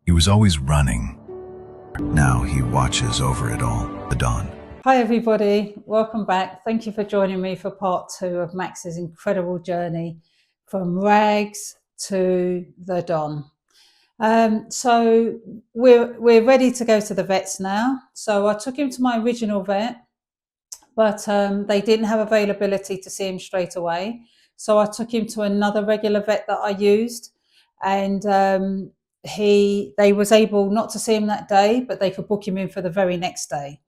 He was always running. Now he watches over it all. The dawn. Hi, everybody. Welcome back. Thank you for joining me for part two of Max's incredible journey from rags to the Don. So we're ready to go to the vets now. So I took him to my original vet, but they didn't have availability to see him straight away. So I took him to another regular vet that I used, and they was able not to see him that day, but they could book him in for the very next day.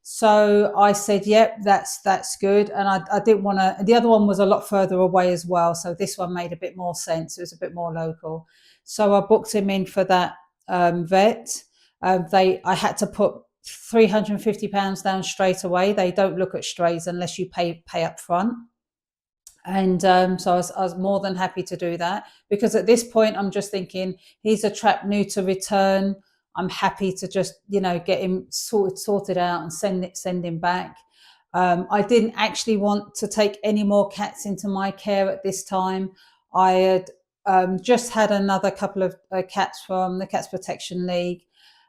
So I said, "Yep, that's good." And I didn't want to. The other one was a lot further away as well, so this one made a bit more sense. It was a bit more local, so I booked him in for that vet. I had to put £350 down straight away. They don't look at strays unless you pay up front. And so I was more than happy to do that, because at this point I'm just thinking he's a trap new to return. I'm happy to just get him sorted out and send him back. I didn't actually want to take any more cats into my care at this time. I had just had another couple of cats from the Cats Protection League.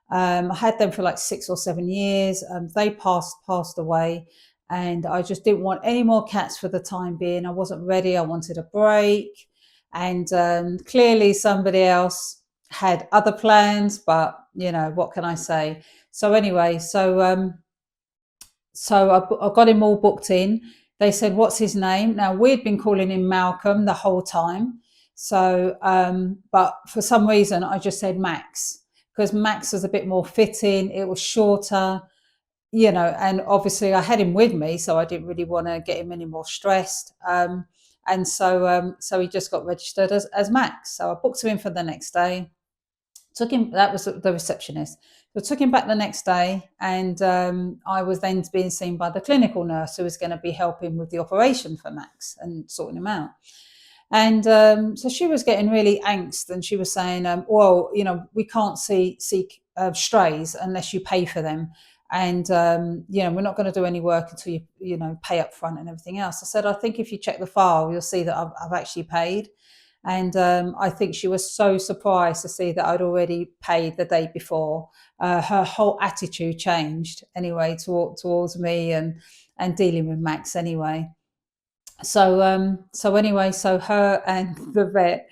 I had them for like 6 or 7 years. They passed away, and I just didn't want any more cats for the time being. I wasn't ready. I wanted a break, and clearly somebody else had other plans. But what can I say? So anyway, I got him all booked in. They said, "What's his name?" Now we'd been calling him Malcolm the whole time. So, but for some reason, I just said Max, because Max was a bit more fitting. It was shorter, and obviously I had him with me, so I didn't really want to get him any more stressed. So he just got registered as Max. So I booked him in for the next day. Took him. That was the receptionist. So I took him back the next day, and I was then being seen by the clinical nurse who was going to be helping with the operation for Max and sorting him out. And so she was getting really angst, and she was saying, "Well, we can't seek strays unless you pay for them, and we're not going to do any work until you pay up front and everything else." I said, "I think if you check the file, you'll see that I've actually paid." And I think she was so surprised to see that I'd already paid the day before. Her whole attitude changed anyway towards me and dealing with Max anyway. So her and the vet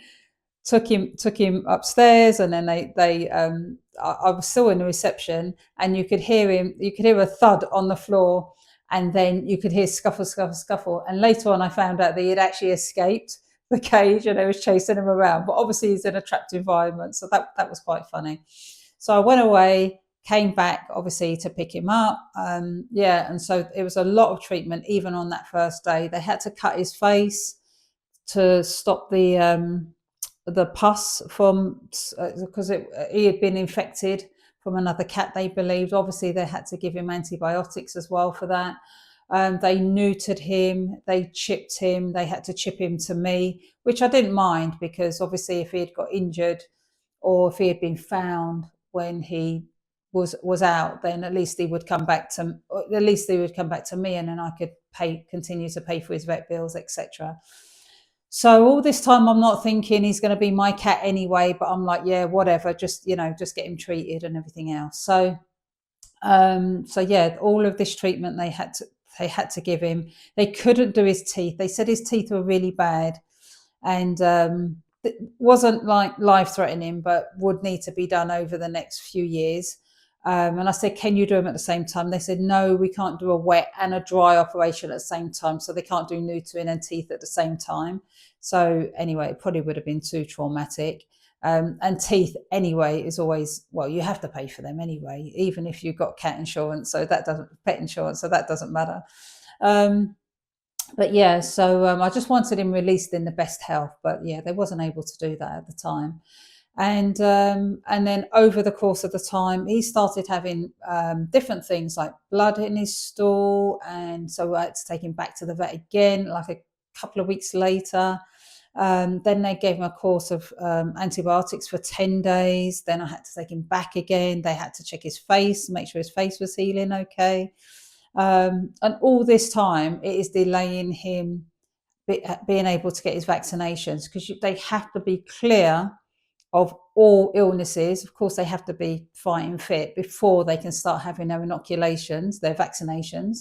took him upstairs, and then I was still in the reception, and you could hear a thud on the floor, and then you could hear scuffle, scuffle, scuffle. And later on I found out that he had actually escaped the cage, and they was chasing him around, but obviously he's in a trapped environment, so that was quite funny. So I went away, came back obviously to pick him up. And so it was a lot of treatment. Even on that first day, they had to cut his face to stop the pus from, because he had been infected from another cat, they believed. Obviously they had to give him antibiotics as well for that. They neutered him, they chipped him, they had to chip him to me, which I didn't mind, because obviously if he had got injured, or if he had been found when he was out, then at least he would come back to me, and then I could continue to pay for his vet bills, etc. So all this time I'm not thinking he's going to be my cat anyway, but I'm like, yeah, whatever, just get him treated and everything else. So yeah, all of this treatment they had to give him. They couldn't do his teeth. They said his teeth were really bad, and it wasn't like life threatening, but would need to be done over the next few years. And I said, "Can you do them at the same time?" They said, "No, we can't do a wet and a dry operation at the same time, so they can't do neutering and teeth at the same time." So anyway, it probably would have been too traumatic. And teeth anyway is always, well, you have to pay for them anyway, even if you've got cat insurance, so that doesn't pet insurance, so that doesn't matter. Um, but yeah, so I just wanted him released in the best health, but yeah, they wasn't able to do that at the time. And then over the course of the time, he started having different things like blood in his stool, and so I had to take him back to the vet again, like a couple of weeks later. Then they gave him a course of antibiotics for 10 days. Then I had to take him back again. They had to check his face, make sure his face was healing okay. And all this time, it is delaying him being able to get his vaccinations, because they have to be clear of all illnesses. Of course, they have to be fighting fit before they can start having their inoculations, their vaccinations,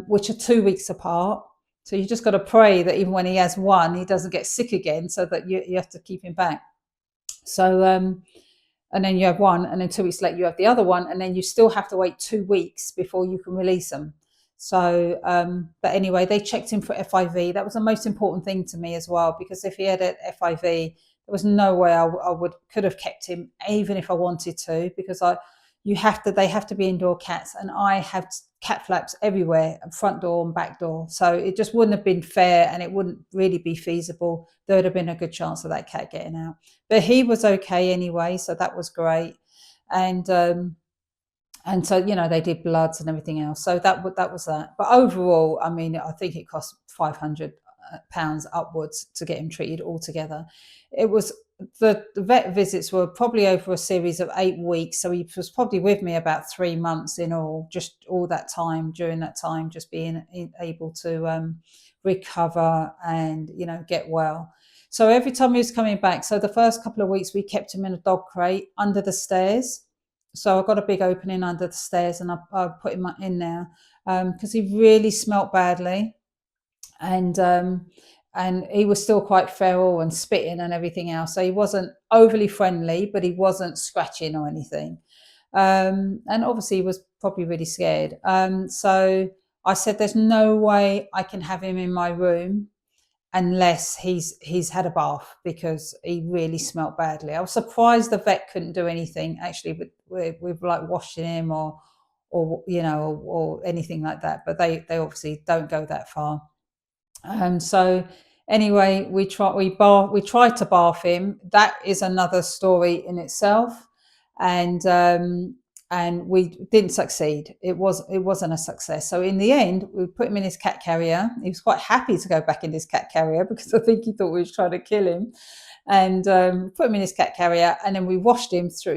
which are 2 weeks apart. So you just got to pray that even when he has one, he doesn't get sick again, so that you have to keep him back. So, and then you have one, and then 2 weeks later you have the other one, and then you still have to wait 2 weeks before you can release them. So, but anyway, they checked him for FIV. That was the most important thing to me as well, because if he had an FIV, there was no way I could have kept him, even if I wanted to, because they have to be indoor cats, and I have cat flaps everywhere, front door and back door. So it just wouldn't have been fair, and it wouldn't really be feasible. There would have been a good chance of that cat getting out. But he was okay anyway, so that was great. And so, they did bloods and everything else. So that was that. But overall, I mean, I think it cost £500 upwards to get him treated altogether. It was the vet visits were probably over a series of 8 weeks. So he was probably with me about 3 months in all, just all that time, during that time, just being able to recover and, get well. So every time he was coming back, so the first couple of weeks we kept him in a dog crate under the stairs. So I got a big opening under the stairs, and I put him in there because he really smelt badly, and he was still quite feral and spitting and everything else. So he wasn't overly friendly, but he wasn't scratching or anything. And obviously he was probably really scared. So I said, there's no way I can have him in my room unless he's had a bath, because he really smelt badly. I was surprised the vet couldn't do anything actually with like washing him or anything like that, but they obviously don't go that far. So anyway, we tried to bath him. That is another story in itself, and we didn't succeed. It wasn't a success. So in the end, we put him in his cat carrier. He was quite happy to go back in his cat carrier, because I think he thought we was trying to kill him. And put him in his cat carrier, and then we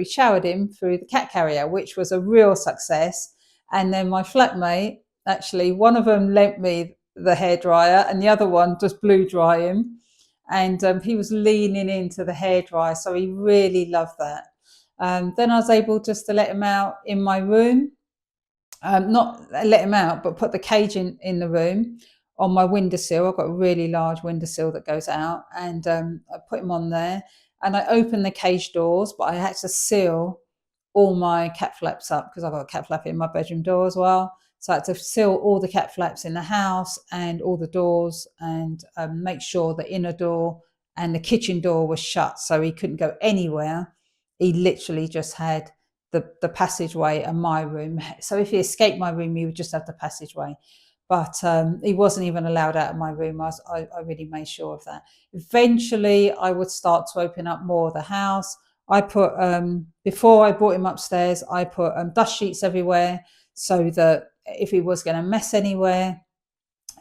showered him through the cat carrier, which was a real success. And then my flatmate, actually, one of them lent me the hairdryer, and the other one just blew dry him. And he was leaning into the hairdryer, so he really loved that. Then I was able just to let him out in my room. Not let him out, but put the cage in the room on my windowsill. I've got a really large windowsill that goes out, and I put him on there. And I opened the cage doors, but I had to seal all my cat flaps up, because I've got a cat flap in my bedroom door as well. So I had to seal all the cat flaps in the house and all the doors, and make sure the inner door and the kitchen door was shut, so he couldn't go anywhere. He literally just had the passageway and my room. So if he escaped my room, he would just have the passageway. But he wasn't even allowed out of my room. I really made sure of that. Eventually, I would start to open up more of the house. I put, before I brought him upstairs, I put dust sheets everywhere, so that if he was going to mess anywhere,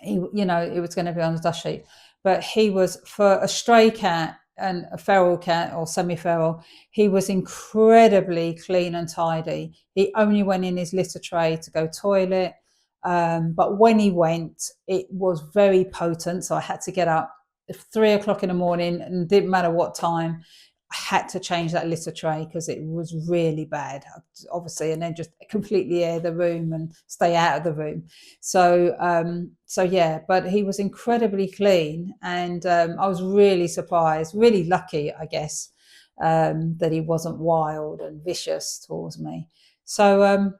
it was going to be on the dust sheet. But he was, for a stray cat and a feral cat or semi-feral, he was incredibly clean and tidy. He only went in his litter tray to go toilet. But when he went, it was very potent. So I had to get up at 3 o'clock in the morning, and it didn't matter what time. I had to change that litter tray because it was really bad, obviously, and then just completely air the room and stay out of the room. So, yeah, but he was incredibly clean, and I was really surprised, really lucky, I guess, that he wasn't wild and vicious towards me. So, and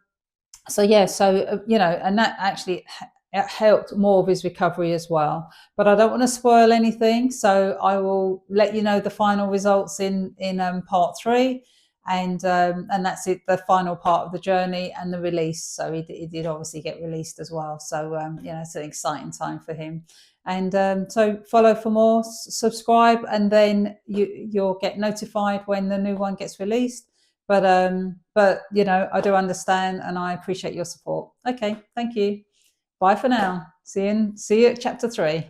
that actually it helped more of his recovery as well. But I don't want to spoil anything, so I will let you know the final results in part 3, and that's it, the final part of the journey and the release. So he did obviously get released as well. So it's an exciting time for him. And so follow for more, subscribe, and then you'll get notified when the new one gets released. But I do understand, and I appreciate your support. Okay, thank you. Bye for now. See you at chapter 3.